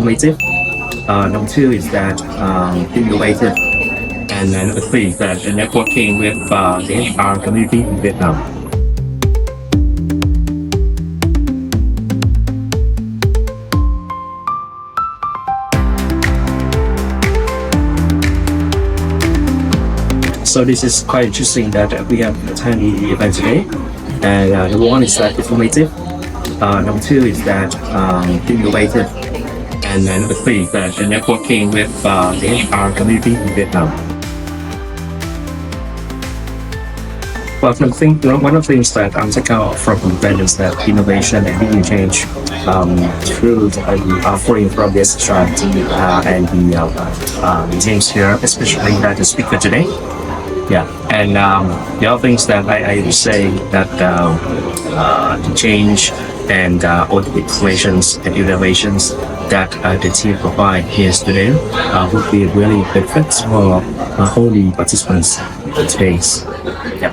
informative. Number two is that innovative. And number three is that networking with the HR community in Vietnam. So this is quite interesting that we have attended the event today. And number one is that informative. Number two is that innovative. And number three is that networking with the HR community in Vietnam. Well, one of the things that I'm taking out from the event is that innovation and bringing change through the offering from VSHR and the teams here, especially that the speaker today. Yeah, and the other things that I would say that the change and all the informations and innovations that the team provide here today would be really benefits for all the participants today. Yeah.